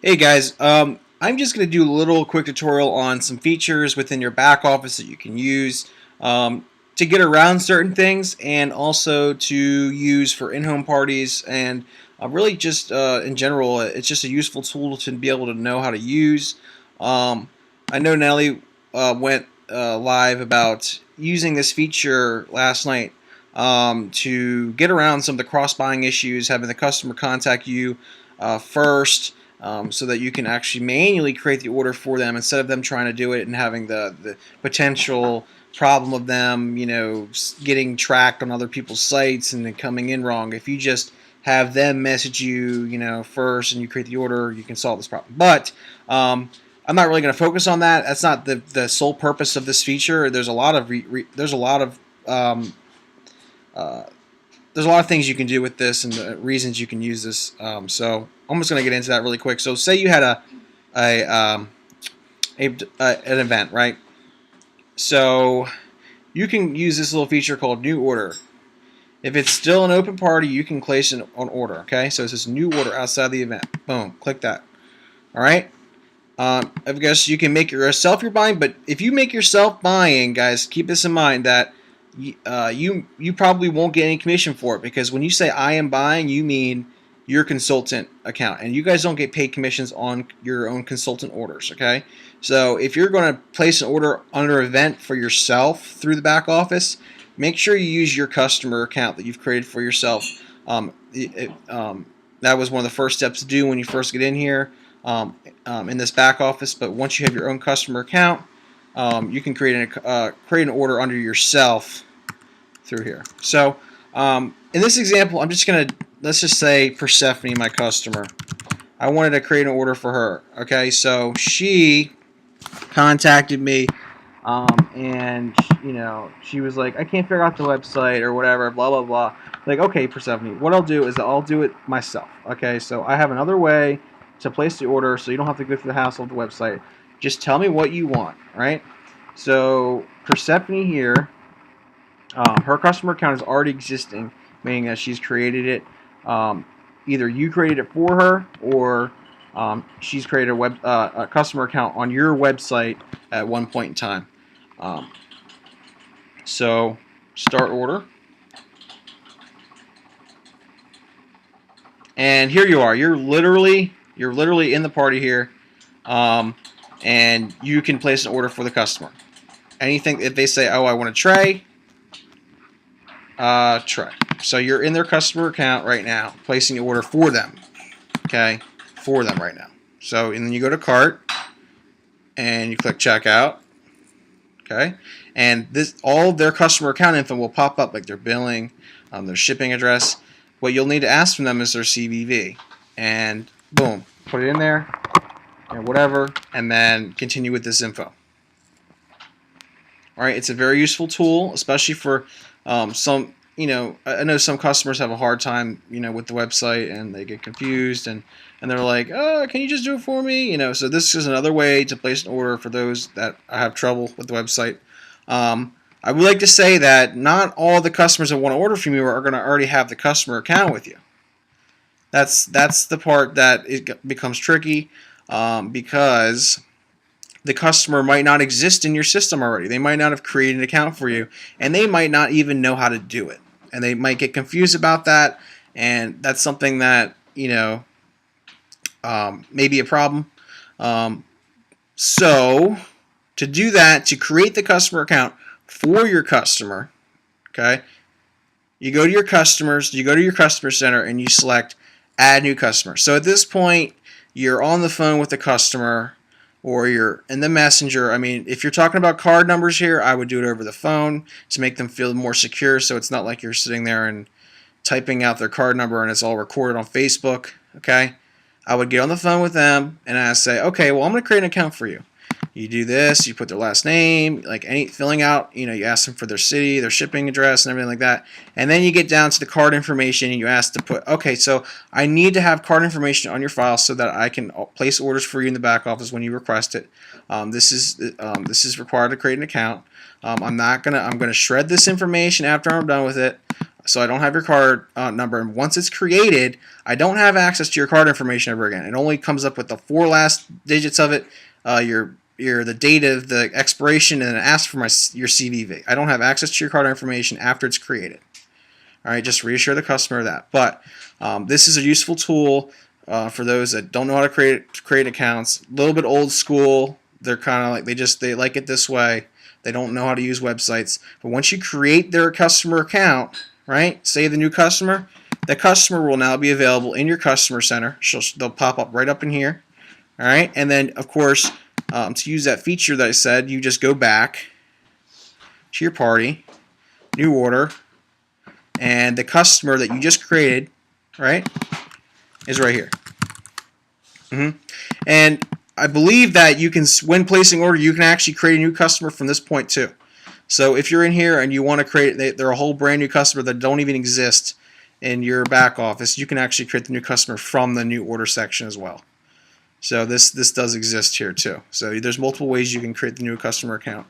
Hey guys, I'm just going to do a little quick tutorial on some features within your back office that you can use to get around certain things and also to use for in-home parties and really just in general, it's just a useful tool to be able to know how to use. Um, I know Nelly went live about using this feature last night to get around some of the cross-buying issues, having the customer contact you first so that you can actually manually create the order for them instead of them trying to do it and having the potential problem of them, getting tracked on other people's sites and then coming in wrong. If you just have them message you, first and you create the order, you can solve this problem. But I'm not really going to focus on that. That's not the sole purpose of this feature. Um, uh, there's a lot of things you can do with this and the reasons you can use this. So I'm just going to get into that really quick. So say you had a, um, an event, right? So you can use this little feature called New Order. If it's still an open party, you can place an order. Okay, so it says New Order outside the event. Boom, click that. All right. I guess you can make yourself your buying, but if you make yourself buying, guys, keep this in mind that you probably won't get any commission for it because when you say I am buying, you mean your consultant account, and you guys don't get paid commissions on your own consultant orders. Okay, so if you're going to place an order under event for yourself through the back office, make sure you use your customer account that you've created for yourself. That was one of the first steps to do when you first get in here in this back office. But once you have your own customer account, you can create an order under yourself through here. So in this example, I'm just going to, let's just say Persephone, my customer. I wanted to create an order for her. Okay, so she contacted me and she was like, I can't figure out the website or whatever, blah blah blah. Like, okay, Persephone, what I'll do is I'll do it myself. Okay, so I have another way to place the order, so you don't have to go through the hassle of the website. Just tell me what you want, right? So Persephone here, her customer account is already existing, meaning that she's created it. Either you created it for her, or she's created a customer account on your website at one point in time. Um, so start order, and here you are. You're literally in the party here, and you can place an order for the customer. Anything if they say, "Oh, I want a tray," tray. So you're in their customer account right now, placing the order for them. Okay, for them right now. So and then you go to cart, and you click checkout. Okay, and this all their customer account info will pop up, like their billing, their shipping address. What you'll need to ask from them is their CVV, and boom, put it in there, and whatever, and then continue with this info. All right, it's a very useful tool, especially for some. I know some customers have a hard time, with the website, and they get confused, and they're like, "Oh, can you just do it for me?" So this is another way to place an order for those that have trouble with the website. I would like to say that not all the customers that want to order from you are going to already have the customer account with you. That's the part that it becomes tricky because the customer might not exist in your system already. They might not have created an account for you, and they might not even know how to do it. And they might get confused about that, and that's something that may be a problem. Um, so to do that, to create the customer account for your customer, okay, you go to your customers, you go to your customer center, and you select add new customer. So at this point, you're on the phone with the customer or you're in the messenger. I mean, if you're talking about card numbers here, I would do it over the phone to make them feel more secure, so it's not like you're sitting there and typing out their card number and it's all recorded on Facebook. Okay, I would get on the phone with them and I say, okay, well, I'm going to create an account for you. You do this, you put their last name, like filling out, you ask them for their city, their shipping address, and everything like that. And then you get down to the card information and you ask to put, okay, so I need to have card information on your file so that I can place orders for you in the back office when you request it. This is required to create an account. I'm gonna shred this information after I'm done with it so I don't have your card number. And once it's created, I don't have access to your card information ever again. It only comes up with the 4 last digits of it, the date of the expiration, and it asks for your CVV. I don't have access to your card information after it's created. All right, just reassure the customer of that. But this is a useful tool for those that don't know how to create accounts. A little bit old school. They're kind of like they like it this way. They don't know how to use websites. But once you create their customer account, right? Say the new customer, the customer will now be available in your customer center. They'll pop up right up in here. All right, and then of course, to use that feature that I said, you just go back to your party, new order, and the customer that you just created, right, is right here. And I believe that you can, when placing order, you can actually create a new customer from this point too. So if you're in here and you want to create, they're a whole brand new customer that don't even exist in your back office, you can actually create the new customer from the new order section as well. So this does exist here too. So there's multiple ways you can create the new customer account.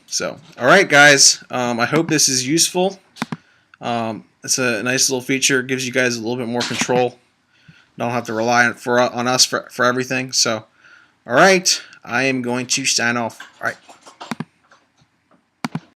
So all right, guys, I hope this is useful. It's a nice little feature. It gives you guys a little bit more control. Don't have to rely on us for everything. So, all right, I am going to sign off. All right.